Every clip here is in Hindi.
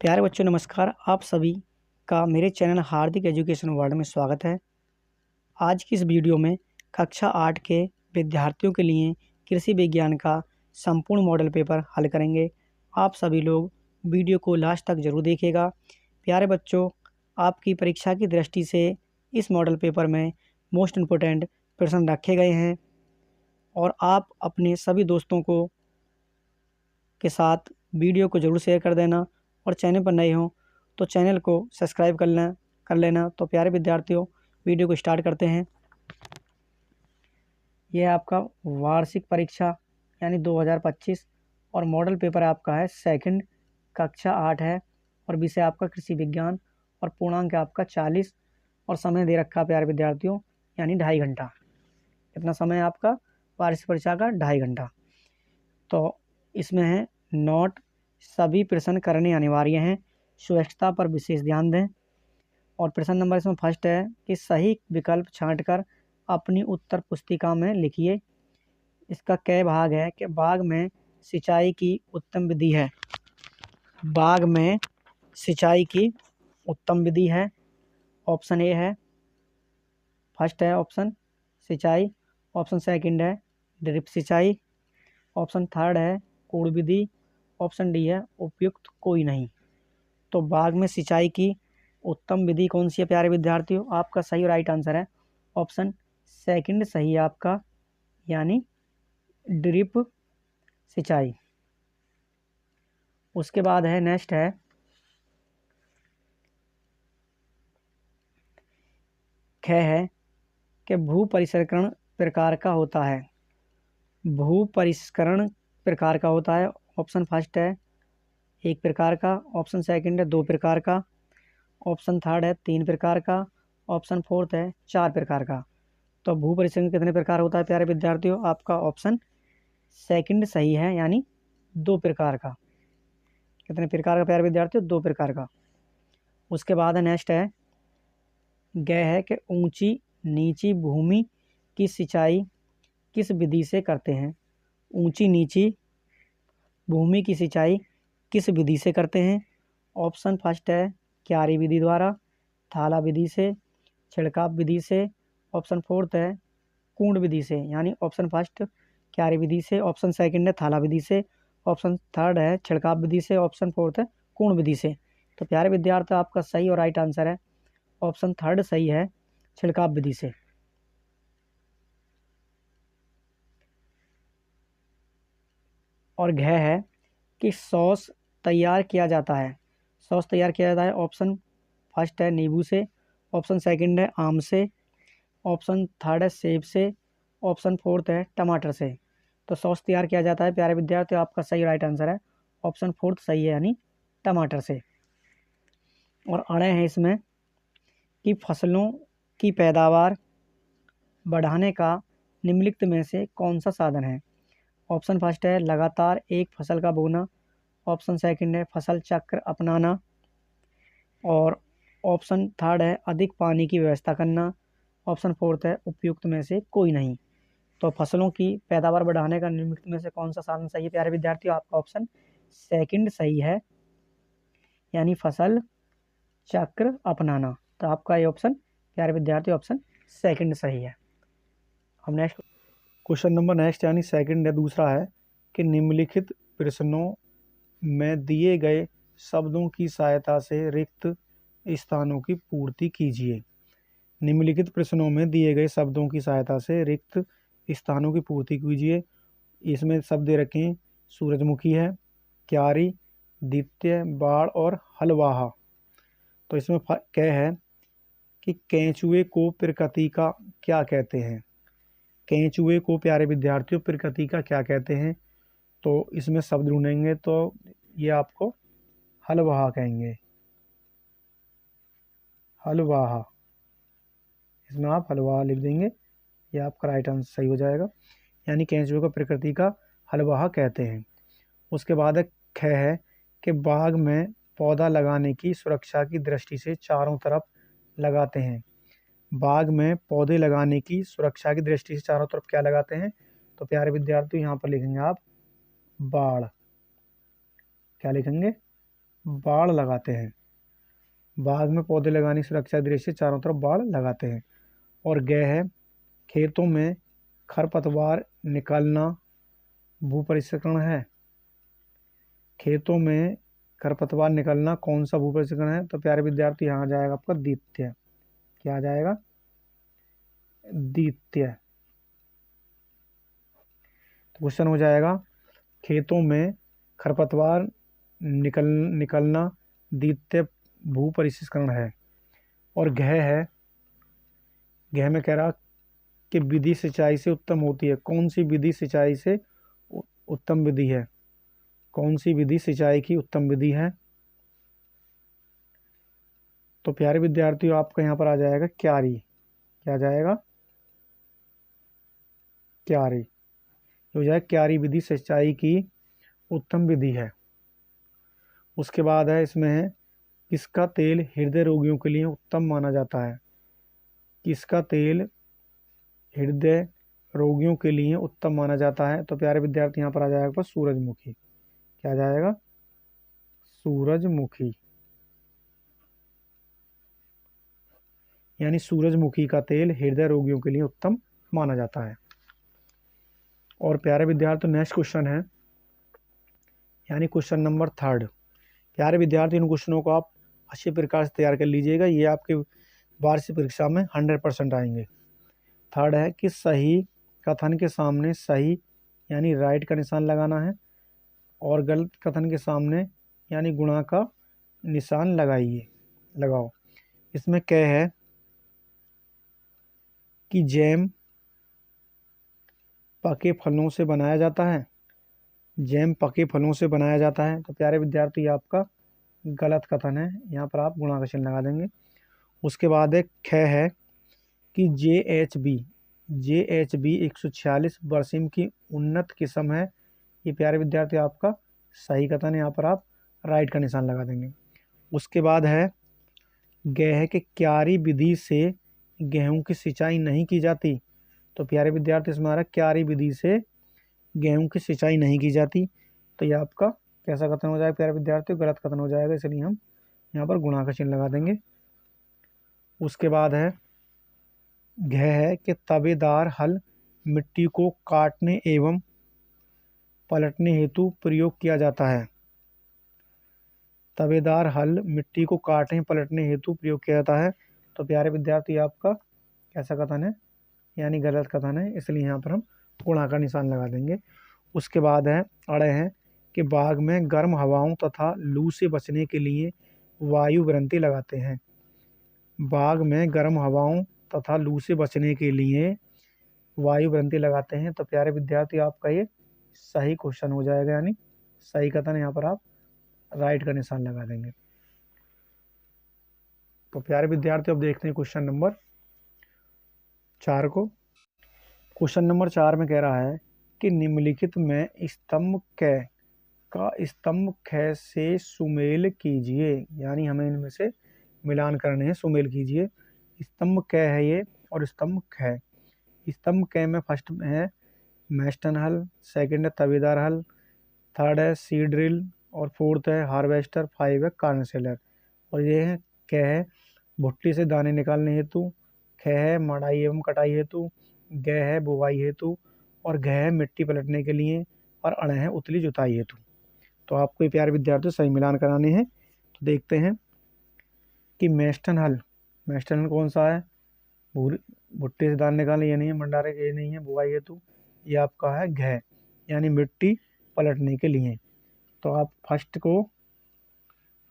प्यारे बच्चों नमस्कार। आप सभी का मेरे चैनल हार्दिक एजुकेशन वर्ल्ड में स्वागत है। आज की इस वीडियो में कक्षा 8 के विद्यार्थियों के लिए कृषि विज्ञान का संपूर्ण मॉडल पेपर हल करेंगे। आप सभी लोग वीडियो को लास्ट तक जरूर देखिएगा। प्यारे बच्चों, आपकी परीक्षा की दृष्टि से इस मॉडल पेपर में मोस्ट इम्पोर्टेंट प्रश्न रखे गए हैं और आप अपने सभी दोस्तों को के साथ वीडियो को ज़रूर शेयर कर देना और चैनल पर नए हो तो चैनल को सब्सक्राइब कर लेना। तो प्यारे विद्यार्थियों, वीडियो को स्टार्ट करते हैं। यह आपका वार्षिक परीक्षा यानी 2025 और मॉडल पेपर आपका है सेकंड, कक्षा 8 है और विषय आपका कृषि विज्ञान और पूर्णांक आपका 40 और समय दे रखा प्यारे विद्यार्थियों यानी 2.5 घंटा। कितना समय है आपका वार्षिक परीक्षा का? 2.5 घंटा। तो इसमें है नोट, सभी प्रश्न करने अनिवार्य हैं, स्वच्छता पर विशेष ध्यान दें। और प्रश्न नंबर इसमें फर्स्ट है कि सही विकल्प छांटकर अपनी उत्तर पुस्तिका में लिखिए। इसका कै भाग है कि बाग में सिंचाई की उत्तम विधि है। बाग में सिंचाई की उत्तम विधि है। ऑप्शन ए है, फर्स्ट है ऑप्शन सिंचाई। ऑप्शन सेकंड है ड्रिप सिंचाई। ऑप्शन थर्ड है कूड़ विधि। ऑप्शन डी है उपयुक्त कोई नहीं। तो बाग में सिंचाई की उत्तम विधि कौन सी है प्यारे विद्यार्थियों? आपका सही और राइट आंसर है ऑप्शन सेकंड सही है आपका, यानी ड्रिप सिंचाई। उसके बाद है नेक्स्ट है ख है कि भू परिष्करण प्रकार का होता है। भू परिष्करण प्रकार का होता है। ऑप्शन फर्स्ट है 1 प्रकार का। ऑप्शन सेकंड है 2 प्रकार का। ऑप्शन थर्ड है 3 प्रकार का। ऑप्शन फोर्थ है 4 प्रकार का। तो भू परिष्करण कितने प्रकार होता है प्यारे विद्यार्थियों? आपका ऑप्शन सेकंड सही है, यानी 2 प्रकार का। कितने प्रकार का प्यारे विद्यार्थियों? 2 प्रकार का। उसके बाद है नेक्स्ट है ग है कि ऊंची नीची भूमि की सिंचाई किस विधि से करते हैं। ऊंची नीची भूमि की सिंचाई किस विधि से करते हैं? ऑप्शन फर्स्ट है क्यारी विधि द्वारा, थाला विधि से, छिड़काव विधि से। ऑप्शन फोर्थ है कुंड विधि से, यानी ऑप्शन फर्स्ट क्यारी विधि से। ऑप्शन सेकंड है थाला विधि से। ऑप्शन थर्ड है छिड़काव विधि से। ऑप्शन फोर्थ है कुंड विधि से। तो प्यारे विद्यार्थी, आपका सही और राइट आंसर है ऑप्शन थर्ड सही है, छिड़काव विधि से। और घ है कि सॉस तैयार किया जाता है। सॉस तैयार किया जाता है ऑप्शन फर्स्ट है नींबू से। ऑप्शन सेकंड है आम से। ऑप्शन थर्ड है सेब से। ऑप्शन फोर्थ है टमाटर से। तो सॉस तैयार किया जाता है प्यारे विद्यार्थी, आपका सही राइट आंसर है ऑप्शन फोर्थ सही है, यानी टमाटर से। और अड़े हैं इसमें कि फसलों की पैदावार बढ़ाने का निम्नलिखित में से कौन सा साधन है। ऑप्शन फर्स्ट है लगातार एक फसल का बोना। ऑप्शन सेकंड है फसल चक्र अपनाना। और ऑप्शन थर्ड है अधिक पानी की व्यवस्था करना। ऑप्शन फोर्थ है उपयुक्त में से कोई नहीं। तो फसलों की पैदावार बढ़ाने का निम्नलिखित में से कौन सा साधन सही है प्यारे विद्यार्थियों? आपका ऑप्शन सेकंड सही है, यानी फसल चक्र अपनाना। तो आपका ये ऑप्शन प्यारे विद्यार्थी ऑप्शन सेकंड सही है। हम नेक्स्ट क्वेश्चन नंबर नेक्स्ट यानी सेकंड है, दूसरा है कि निम्नलिखित प्रश्नों में दिए गए शब्दों की सहायता से रिक्त स्थानों की पूर्ति कीजिए। निम्नलिखित प्रश्नों में दिए गए शब्दों की सहायता से रिक्त स्थानों की पूर्ति कीजिए। इसमें शब्द दे रखे हैं सूरजमुखी है, क्यारी, द्वितीय, बाढ़ और हलवाहा। तो इसमें क्या है कि केंचुए को प्रकृति का क्या कहते हैं। केंचुए को प्यारे विद्यार्थियों प्रकृति का क्या कहते हैं? तो इसमें शब्द ढूंढेंगे तो ये आपको हलवाहा कहेंगे। हलवाहा, इसमें आप हलवाहा लिख देंगे, ये आपका राइट आंसर सही हो जाएगा, यानी केंचुए को प्रकृति का हलवाहा कहते हैं। उसके बाद ख है कि बाग में पौधा लगाने की सुरक्षा की दृष्टि से चारों तरफ लगाते हैं। बाग में पौधे लगाने की सुरक्षा की दृष्टि से चारों तरफ क्या लगाते हैं? तो प्यारे विद्यार्थी यहाँ पर लिखेंगे आप बाड़। क्या लिखेंगे? बाड़ लगाते हैं। बाग में पौधे लगाने की सुरक्षा दृष्टि से चारों तरफ बाड़ लगाते हैं। और ग है, खेतों में खरपतवार निकालना भू परिष्करण है। खेतों में खरपतवार निकलना कौन सा भू परिष्करण है? तो प्यारे विद्यार्थी यहाँ आ जाएगा आपका द्वितीय। क्या आ जाएगा? द्वितीय। तो क्वेश्चन हो जाएगा खेतों में खरपतवार निकलना द्वितीय भू परिष्करण है। और घ है, घ में कह रहा कि विधि सिंचाई से उत्तम होती है। कौन सी विधि सिंचाई से उत्तम विधि है? कौन सी विधि सिंचाई की उत्तम विधि है? तो प्यारे विद्यार्थियों आपका यहाँ पर आ जाएगा क्यारी। क्या आ जाएगा? क्यारी। हो जाए क्यारी विधि सिंचाई की उत्तम विधि है। उसके बाद है इसमें है किसका तेल हृदय रोगियों के लिए उत्तम माना जाता है? किसका तेल हृदय रोगियों के लिए उत्तम माना जाता है? तो प्यारे विद्यार्थी यहाँ पर आ जाएगा सूरजमुखी। क्या आ जाएगा? सूरजमुखी। यानी सूरजमुखी का तेल हृदय रोगियों के लिए उत्तम माना जाता है। और प्यारे विद्यार्थी नेक्स्ट क्वेश्चन है, यानी क्वेश्चन नंबर 3। प्यारे विद्यार्थी इन क्वेश्चनों को आप अच्छे प्रकार से तैयार कर लीजिएगा, ये आपके वार्षिक परीक्षा में 100% आएंगे। 3 है कि सही कथन के सामने सही यानी राइट का निशान लगाना है, और गलत कथन के सामने यानी गुणा का निशान लगाओ। इसमें क्या है कि जैम पके फलों से बनाया जाता है। जैम पके फलों से बनाया जाता है। तो प्यारे विद्यार्थी आपका गलत कथन है, यहाँ पर आप गुणा का चिन्ह लगा देंगे। उसके बाद एक ख है कि JHB 146 बरसिम की उन्नत किस्म है। ये प्यारे विद्यार्थी आपका सही कथन है, यहाँ पर आप राइट का निशान लगा देंगे। उसके बाद है ग है कि क्यारी विधि से गेहूं की सिंचाई नहीं की जाती। तो प्यारे विद्यार्थी इसमें आ रहा है क्यारी विधि से गेहूं की सिंचाई नहीं की जाती। तो ये आपका कैसा कथन हो जाएगा प्यारे विद्यार्थी? गलत कथन हो जाएगा, इसलिए हम यहाँ पर गुणा का चिन्ह लगा देंगे। उसके बाद है घ है कि तवेदार हल मिट्टी को काटने एवं पलटने हेतु प्रयोग किया जाता है। तवेदार हल मिट्टी को काटने पलटने हेतु प्रयोग किया जाता है। तो प्यारे विद्यार्थी आपका कैसा कथन है? यानी गलत कथन है, इसलिए यहाँ पर हम गुणा का निशान लगा देंगे। उसके बाद है अड़े हैं कि बाग में गर्म हवाओं तथा लू से बचने के लिए वायु ग्रंथि लगाते हैं। बाग में गर्म हवाओं तथा लू से बचने के लिए वायु ग्रंथि लगाते हैं। तो प्यारे विद्यार्थी आपका ये सही क्वेश्चन हो जाएगा, यानी सही कथन यहाँ पर आप राइट का निशान लगा देंगे। तो प्यारे विद्यार्थी अब देखते हैं क्वेश्चन नंबर 4 को। क्वेश्चन नंबर 4 में कह रहा है कि निम्नलिखित में स्तंभ क का स्तंभ ख से सुमेल कीजिए। यानी हमें इनमें से मिलान करने हैं, सुमेल कीजिए। स्तंभ क है ये और स्तंभ ख। स्तंभ क में फर्स्ट है मैस्टन हल, सेकंड है तवेदार हल, थर्ड है सीड ड्रिल और फोर्थ है हार्वेस्टर, 5 है कार्नसेलर। और ये है क है भुट्टी से दाने निकालने हेतु, ख है मड़ाई एवं कटाई हेतु, ग है बुवाई हेतु, और घ है मिट्टी पलटने के लिए, और अण है उतली जुताई हेतु। तो आपको ये प्यारे विद्यार्थी सही मिलान कराने हैं। तो देखते हैं कि मैस्टन हल कौन सा है? भुट्टे से दाने निकालने, ये नहीं है। मंडारे ये नहीं है। बुवाई हेतु ये आपका है घ, यानी मिट्टी पलटने के लिए। तो आप फर्स्ट को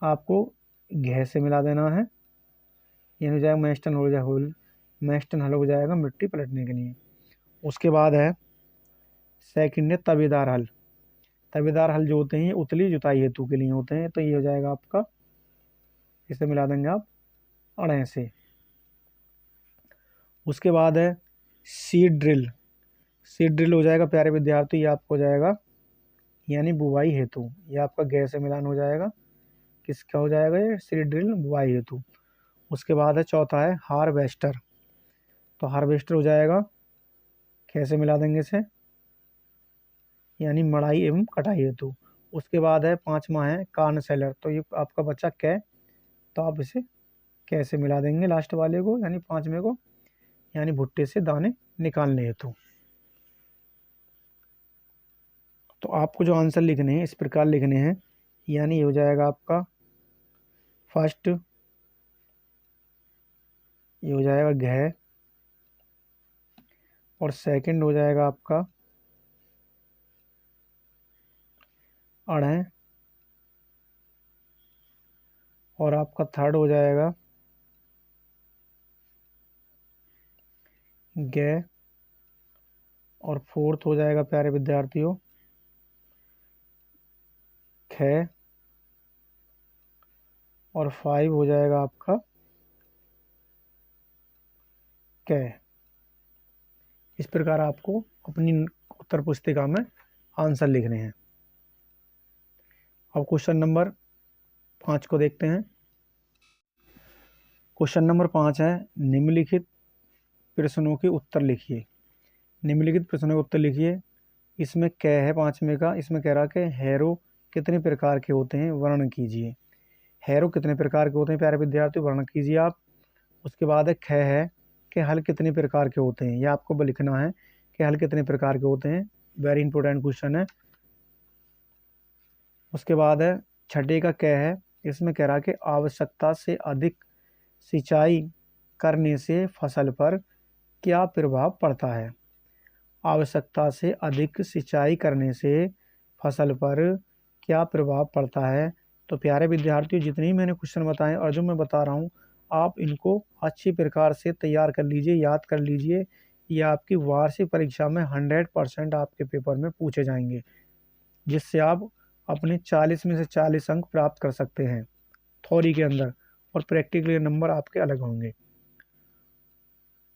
आपको घ से मिला देना है, ये हो जाएगा मैस्टन हल हो जाएगा मिट्टी पलटने के लिए। उसके बाद है सेकंड है तवेदार हल। तवेदार हल जो होते हैं उतली जुताई हेतु के लिए होते हैं। तो ये हो जाएगा आपका, इसे मिला देंगे आप अड़े से। उसके बाद है सीड ड्रिल हो जाएगा प्यारे विद्यार्थी, ये आपको हो जाएगा यानी बुवाई हेतु। ये आपका गैस से मिलान हो जाएगा, किसका हो जाएगा? ये सीड ड्रिल बुवाई हेतु। उसके बाद है चौथा है हार्वेस्टर। तो हार्वेस्टर हो जाएगा, कैसे मिला देंगे इसे? यानी मड़ाई एवं कटाई हेतु। उसके बाद है 5वां है कार्न सेलर, तो ये आपका बच्चा कै, तो आप इसे कैसे मिला देंगे लास्ट वाले को यानी 5वें को, यानी भुट्टे से दाने निकालने हेतु। तो आपको जो आंसर लिखने हैं इस प्रकार लिखने हैं, यानी ये हो जाएगा आपका फर्स्ट, ये हो जाएगा घ, और सेकंड हो जाएगा आपका अड़, और आपका थर्ड हो जाएगा ग, और फोर्थ हो जाएगा प्यारे विद्यार्थियों ख, और 5 हो जाएगा आपका कै। इस प्रकार आपको अपनी उत्तर पुस्तिका में आंसर लिखने हैं। अब क्वेश्चन नंबर 5 को देखते हैं। क्वेश्चन नंबर 5 है, निम्नलिखित प्रश्नों के उत्तर लिखिए। निम्नलिखित प्रश्नों के उत्तर लिखिए। इसमें कै है 5वें का, इसमें कह रहा कि हैरो कितने प्रकार के होते हैं, वर्णन कीजिए। हैरो कितने प्रकार के होते हैं प्यारे विद्यार्थी, वर्णन कीजिए आप। उसके बाद है ख है कि हल कितने प्रकार के होते हैं, यह आपको लिखना है कि हल कितने प्रकार के होते हैं, वेरी इंपॉर्टेंट क्वेश्चन है। उसके बाद है छठे का कै है, इसमें कह रहा कि आवश्यकता से अधिक सिंचाई करने से फसल पर क्या प्रभाव पड़ता है। आवश्यकता से अधिक सिंचाई करने से फसल पर क्या प्रभाव पड़ता है। तो प्यारे विद्यार्थियों, जितने ही मैंने क्वेश्चन बताए और जो मैं बता रहा हूँ, आप इनको अच्छी प्रकार से तैयार कर लीजिए, याद कर लीजिए। ये आपकी वार्षिक परीक्षा में 100% आपके पेपर में पूछे जाएंगे, जिससे आप अपने 40 में से 40 अंक प्राप्त कर सकते हैं थ्योरी के अंदर, और प्रैक्टिकल नंबर आपके अलग होंगे।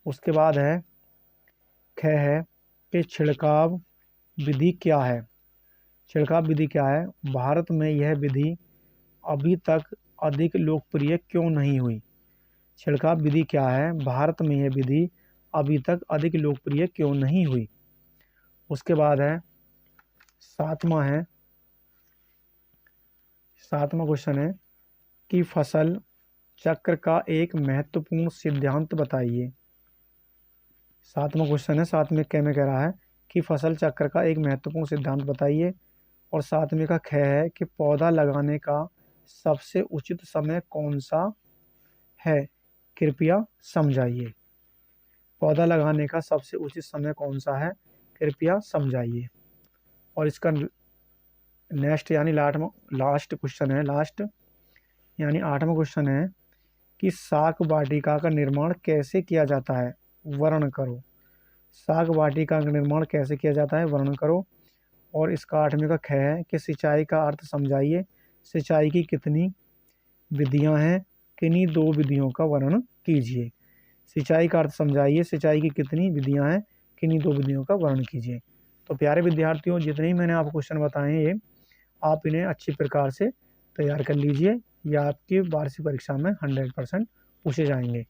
उसके बाद है ख है कि छिड़काव विधि क्या है। छिड़काव विधि क्या है, भारत में यह विधि अभी तक अधिक लोकप्रिय क्यों नहीं हुई। छिड़काव विधि क्या है, भारत में यह विधि अभी तक अधिक लोकप्रिय क्यों नहीं हुई। उसके बाद है 7वां क्वेश्चन है कि फसल चक्र का एक महत्वपूर्ण सिद्धांत बताइए। 7वां क्वेश्चन है, 7वें क में कह रहा है कि फसल चक्र का एक महत्वपूर्ण सिद्धांत बताइए। और 7वें का ख है कि पौधा लगाने का सबसे उचित समय कौन सा है, कृपया समझाइए। पौधा लगाने का सबसे उचित समय कौन सा है, कृपया समझाइए। और इसका नेक्स्ट यानी लास्ट क्वेश्चन है, लास्ट यानी 8वां क्वेश्चन है कि शाक वाटिका का निर्माण कैसे किया जाता है, वर्णन करो। शाक वाटिका का निर्माण कैसे किया जाता है, वर्णन करो। और इसका 8वें का ख है कि सिंचाई का अर्थ समझाइए। सिंचाई की कितनी विधियां हैं, किन्हीं 2 विधियों का वर्णन कीजिए। सिंचाई का अर्थ समझाइए, सिंचाई की कितनी विधियां हैं, किन्हीं 2 विधियों का वर्णन कीजिए। तो प्यारे विद्यार्थियों, जितने ही मैंने आपको क्वेश्चन बताए हैं, ये आप इन्हें अच्छी प्रकार से तैयार कर लीजिए, या आपकी वार्षिक परीक्षा में 100% पूछे जाएंगे।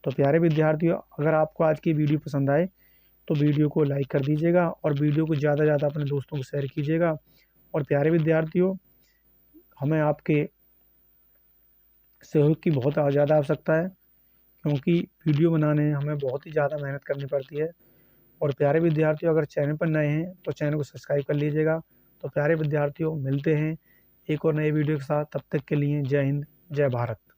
तो प्यारे विद्यार्थियों, अगर आपको आज की वीडियो पसंद आए तो वीडियो को लाइक कर दीजिएगा, और वीडियो को ज़्यादा से ज़्यादा अपने दोस्तों को शेयर कीजिएगा। और प्यारे विद्यार्थियों, हमें आपके सहयोग की बहुत ज़्यादा आवश्यकता है, क्योंकि वीडियो बनाने में हमें बहुत ही ज़्यादा मेहनत करनी पड़ती है। और प्यारे विद्यार्थियों, अगर चैनल पर नए हैं तो चैनल को सब्सक्राइब कर लीजिएगा। तो प्यारे विद्यार्थियों, मिलते हैं एक और नए वीडियो के साथ। तब तक के लिए जय हिंद, जय भारत।